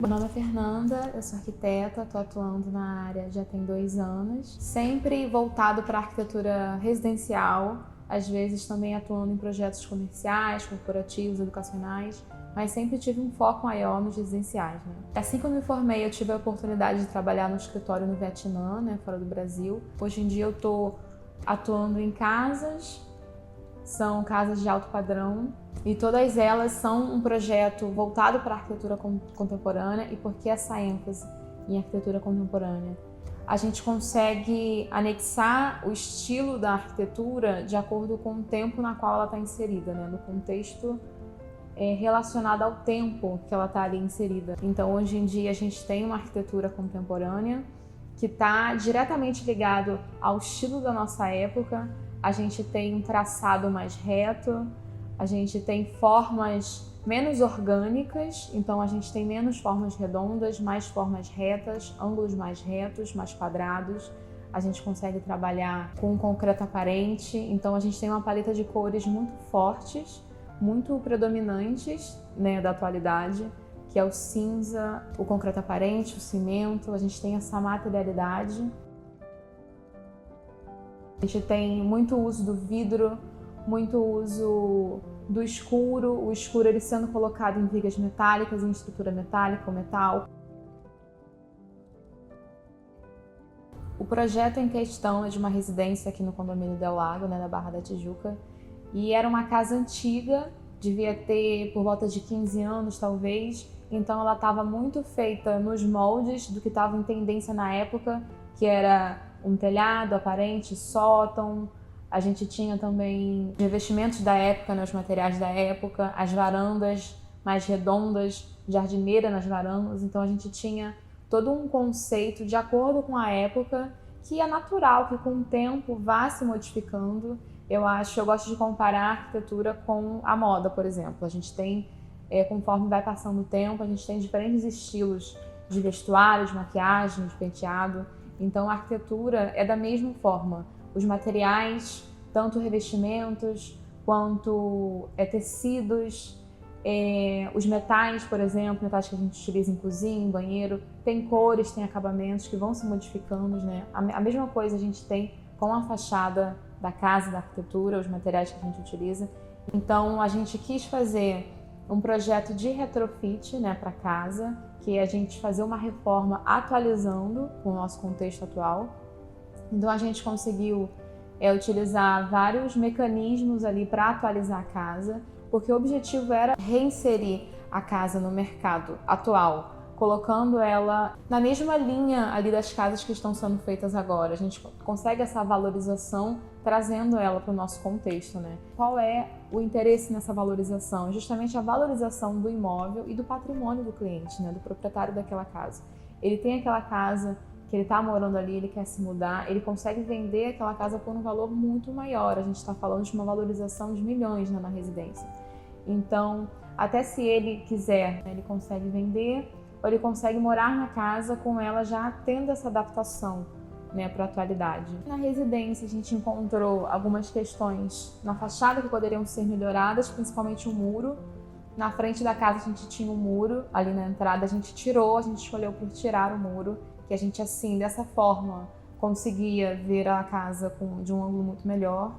Meu nome é Fernanda, eu sou arquiteta, estou atuando na área já tem 2 anos, sempre voltado para a arquitetura residencial, às vezes também atuando em projetos comerciais, corporativos, educacionais, mas sempre tive um foco maior nos residenciais, né? Assim que eu me formei, eu tive a oportunidade de trabalhar no escritório no Vietnã, né, fora do Brasil. Hoje em dia eu estou atuando em casas, são casas de alto padrão, e todas elas são um projeto voltado para a arquitetura contemporânea. E por que essa ênfase em arquitetura contemporânea? A gente consegue anexar o estilo da arquitetura de acordo com o tempo na qual ela está inserida, né? No contexto relacionado ao tempo que ela está ali inserida. Então, hoje em dia, a gente tem uma arquitetura contemporânea que está diretamente ligado ao estilo da nossa época. A gente tem um traçado mais reto, a gente tem formas menos orgânicas, então a gente tem menos formas redondas, mais formas retas, ângulos mais retos, mais quadrados. A gente consegue trabalhar com concreto aparente, então a gente tem uma paleta de cores muito fortes, muito predominantes, né, da atualidade, que é o cinza, o concreto aparente, o cimento. A gente tem essa materialidade. A gente tem muito uso do vidro, muito uso do escuro, o escuro ele sendo colocado em vigas metálicas, em estrutura metálica, ou metal. O projeto em questão é de uma residência aqui no condomínio Del Lago, né, na Barra da Tijuca, e era uma casa antiga, devia ter por volta de 15 anos talvez, então ela estava muito feita nos moldes do que estava em tendência na época, que era um telhado aparente, sótão. A gente tinha também revestimentos da época, né, os materiais da época, as varandas mais redondas, jardineira nas varandas. Então a gente tinha todo um conceito de acordo com a época, que é natural que com o tempo vá se modificando. Eu gosto de comparar a arquitetura com a moda, por exemplo. A gente tem, conforme vai passando o tempo, a gente tem diferentes estilos de vestuário, de maquiagem, de penteado. Então a arquitetura é da mesma forma. Os materiais, tanto revestimentos quanto tecidos, os metais, por exemplo, metais que a gente utiliza em cozinha, em banheiro, tem cores, tem acabamentos que vão se modificando, né? A mesma coisa a gente tem com a fachada da casa, da arquitetura, os materiais que a gente utiliza. Então a gente quis fazer um projeto de retrofit, né, para casa, que é a gente fazer uma reforma atualizando com o nosso contexto atual. Então a gente conseguiu utilizar vários mecanismos ali para atualizar a casa, porque o objetivo era reinserir a casa no mercado atual, colocando ela na mesma linha ali das casas que estão sendo feitas agora. A gente consegue essa valorização trazendo ela para o nosso contexto, né? Qual é o interesse nessa valorização? Justamente a valorização do imóvel e do patrimônio do cliente, né? Do proprietário daquela casa. Ele tem aquela casa que ele está morando ali, ele quer se mudar, ele consegue vender aquela casa por um valor muito maior. A gente está falando de uma valorização de milhões, né, na residência. Então, até se ele quiser, né, ele consegue vender, ou ele consegue morar na casa com ela já tendo essa adaptação, né, para a atualidade. Na residência a gente encontrou algumas questões na fachada que poderiam ser melhoradas, principalmente o muro. Na frente da casa a gente tinha um muro, ali na entrada a gente escolheu por tirar o muro, que a gente assim, dessa forma, conseguia ver a casa de um ângulo muito melhor.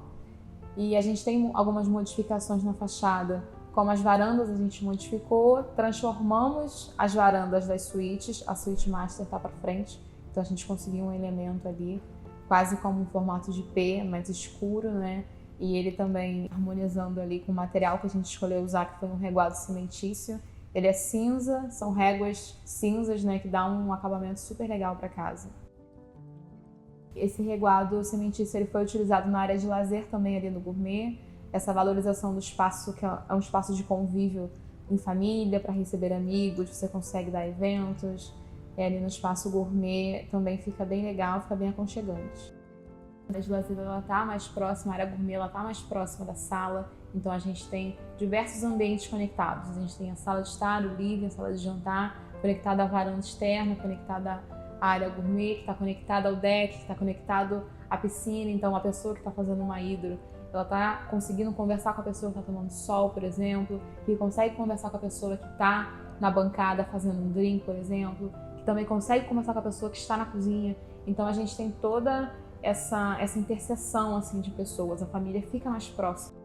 E a gente tem algumas modificações na fachada, como as varandas a gente modificou, transformamos as varandas das suítes, a suíte master está para frente, então a gente conseguiu um elemento ali, quase como um formato de P, mais escuro, né? E ele também harmonizando ali com o material que a gente escolheu usar, que foi um reguado cimentício. Ele é cinza, são réguas cinzas, né, que dá um acabamento super legal para casa. Esse reguado cimentício ele foi utilizado na área de lazer também ali no gourmet. Essa valorização do espaço, que é um espaço de convívio em família, para receber amigos, você consegue dar eventos. Ali no espaço gourmet também fica bem legal, fica bem aconchegante. A área de lazer ela tá mais próxima, a área gourmet ela tá mais próxima da sala, então a gente tem diversos ambientes conectados. A gente tem a sala de estar, o living, a sala de jantar, conectada à varanda externa, conectada à área gourmet, que está conectada ao deck, que está conectado à piscina. Então a pessoa que está fazendo uma hidro, ela está conseguindo conversar com a pessoa que está tomando sol, por exemplo, e consegue conversar com a pessoa que está na bancada fazendo um drink, por exemplo, que também consegue conversar com a pessoa que está na cozinha. Então a gente tem toda essa interseção assim, de pessoas, a família fica mais próxima.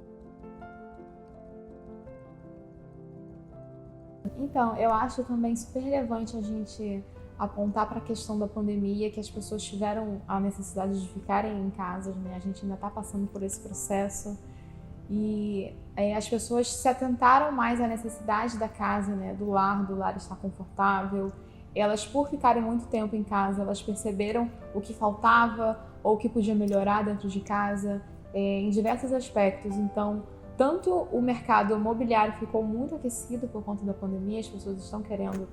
Então, eu acho também super relevante a gente apontar para a questão da pandemia, que as pessoas tiveram a necessidade de ficarem em casa, né? A gente ainda está passando por esse processo e as pessoas se atentaram mais à necessidade da casa, né? Do lar estar confortável. Elas, por ficarem muito tempo em casa, elas perceberam o que faltava ou o que podia melhorar dentro de casa, em diversos aspectos. Então, tanto o mercado imobiliário ficou muito aquecido por conta da pandemia, as pessoas estão querendo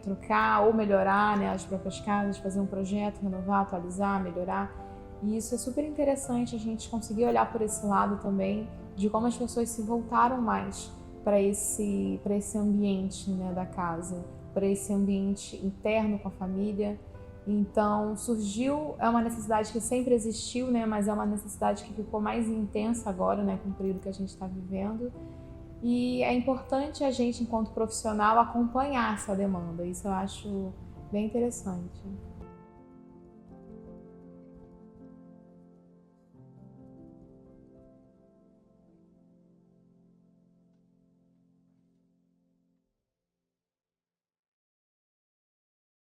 trocar ou melhorar, né, as próprias casas, fazer um projeto, renovar, atualizar, melhorar. E isso é super interessante a gente conseguir olhar por esse lado também, de como as pessoas se voltaram mais para esse ambiente, né, da casa, para esse ambiente interno com a família. Então surgiu, é uma necessidade que sempre existiu, né, mas é uma necessidade que ficou mais intensa agora, né, com o período que a gente está vivendo. E é importante a gente, enquanto profissional, acompanhar essa demanda. Isso eu acho bem interessante.